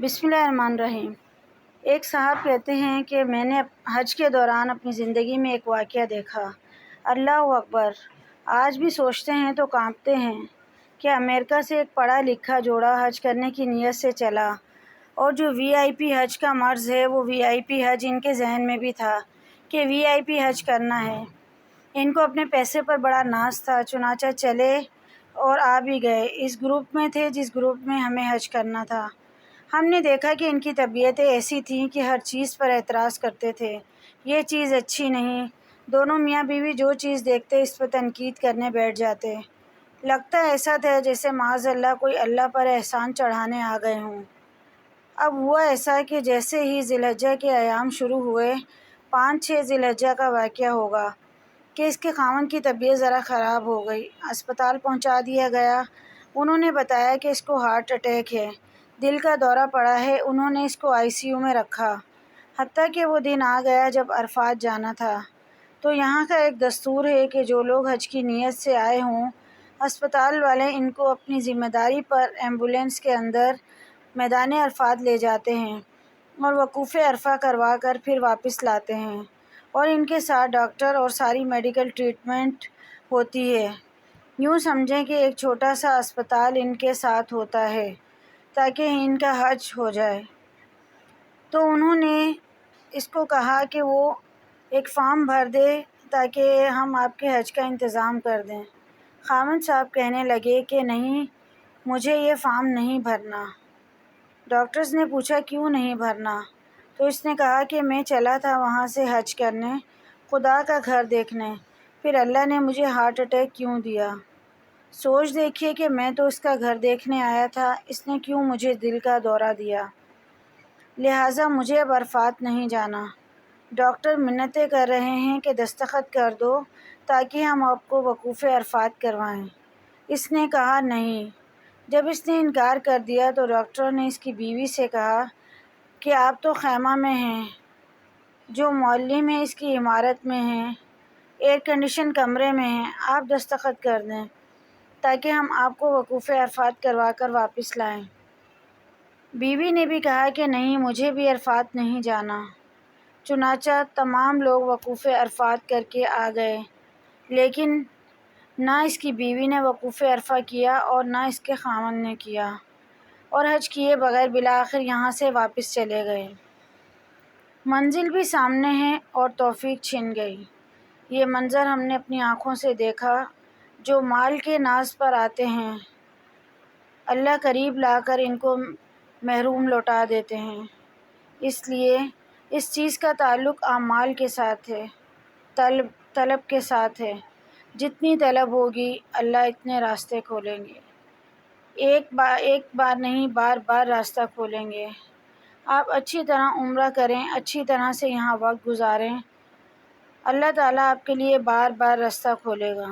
بسم اللہ الرحمن الرحیم۔ ایک صاحب کہتے ہیں کہ میں نے حج کے دوران اپنی زندگی میں ایک واقعہ دیکھا۔ اللہ اکبر! آج بھی سوچتے ہیں تو کانپتے ہیں کہ امریکہ سے ایک پڑھا لکھا جوڑا حج کرنے کی نیت سے چلا، اور جو وی آئی پی حج کا مرض ہے وہ وی آئی پی حج ان کے ذہن میں بھی تھا کہ وی آئی پی حج کرنا ہے۔ ان کو اپنے پیسے پر بڑا ناز تھا، چنانچہ چلے اور آ بھی گئے۔ اس گروپ میں تھے جس گروپ میں ہمیں حج کرنا تھا۔ ہم نے دیکھا کہ ان کی طبیعتیں ایسی تھیں کہ ہر چیز پر اعتراض کرتے تھے، یہ چیز اچھی نہیں۔ دونوں میاں بیوی جو چیز دیکھتے اس پر تنقید کرنے بیٹھ جاتے۔ لگتا ایسا تھا جیسے معاذ اللہ کوئی اللہ پر احسان چڑھانے آ گئے ہوں۔ اب ہوا ایسا کہ جیسے ہی ذی الحجہ کے ایام شروع ہوئے، 5-6 ذی الحجہ کا واقعہ ہوگا کہ اس کے خاوند کی طبیعت ذرا خراب ہو گئی۔ اسپتال پہنچا دیا گیا۔ انہوں نے بتایا کہ اس کو ہارٹ اٹیک ہے، دل کا دورہ پڑا ہے۔ انہوں نے اس کو آئی سی یو میں رکھا، حتیٰ کہ وہ دن آ گیا جب عرفات جانا تھا۔ تو یہاں کا ایک دستور ہے کہ جو لوگ حج کی نیت سے آئے ہوں، اسپتال والے ان کو اپنی ذمہ داری پر ایمبولینس کے اندر میدان عرفات لے جاتے ہیں اور وقوف عرفہ کروا کر پھر واپس لاتے ہیں، اور ان کے ساتھ ڈاکٹر اور ساری میڈیکل ٹریٹمنٹ ہوتی ہے۔ یوں سمجھیں کہ ایک چھوٹا سا اسپتال ان کے ساتھ ہوتا ہے تاکہ ان کا حج ہو جائے۔ تو انہوں نے اس کو کہا کہ وہ ایک فارم بھر دے تاکہ ہم آپ کے حج کا انتظام کر دیں۔ خاوند صاحب کہنے لگے کہ نہیں، مجھے یہ فارم نہیں بھرنا۔ ڈاکٹرز نے پوچھا کیوں نہیں بھرنا؟ تو اس نے کہا کہ میں چلا تھا وہاں سے حج کرنے، خدا کا گھر دیکھنے، پھر اللہ نے مجھے ہارٹ اٹیک کیوں دیا؟ سوچ دیکھیے کہ میں تو اس کا گھر دیکھنے آیا تھا، اس نے کیوں مجھے دل کا دورہ دیا؟ لہٰذا مجھے اب عرفات نہیں جانا۔ ڈاکٹر منتیں کر رہے ہیں کہ دستخط کر دو تاکہ ہم آپ کو وقوف عرفات کروائیں۔ اس نے کہا نہیں۔ جب اس نے انکار کر دیا تو ڈاکٹر نے اس کی بیوی سے کہا کہ آپ تو خیمہ میں ہیں، جو معلم ہے اس کی عمارت میں ہیں، ایئر کنڈیشن کمرے میں ہیں، آپ دستخط کر دیں تاکہ ہم آپ کو وقوف عرفات کروا کر واپس لائیں۔ بیوی نے بھی کہا کہ نہیں، مجھے بھی عرفات نہیں جانا۔ چنانچہ تمام لوگ وقوف عرفات کر کے آ گئے، لیکن نہ اس کی بیوی نے وقوف عرفہ کیا اور نہ اس کے خاوند نے کیا، اور حج کیے بغیر بالآخر یہاں سے واپس چلے گئے۔ منزل بھی سامنے ہے اور توفیق چھن گئی۔ یہ منظر ہم نے اپنی آنکھوں سے دیکھا۔ جو مال کے ناز پر آتے ہیں، اللہ قریب لا کر ان کو محروم لوٹا دیتے ہیں۔ اس لیے اس چیز کا تعلق اعمال کے ساتھ ہے، طلب کے ساتھ ہے۔ جتنی طلب ہوگی اللہ اتنے راستے کھولیں گے، ایک بار نہیں، بار بار راستہ کھولیں گے۔ آپ اچھی طرح عمرہ کریں، اچھی طرح سے یہاں وقت گزاریں، اللہ تعالیٰ آپ کے لیے بار بار راستہ کھولے گا۔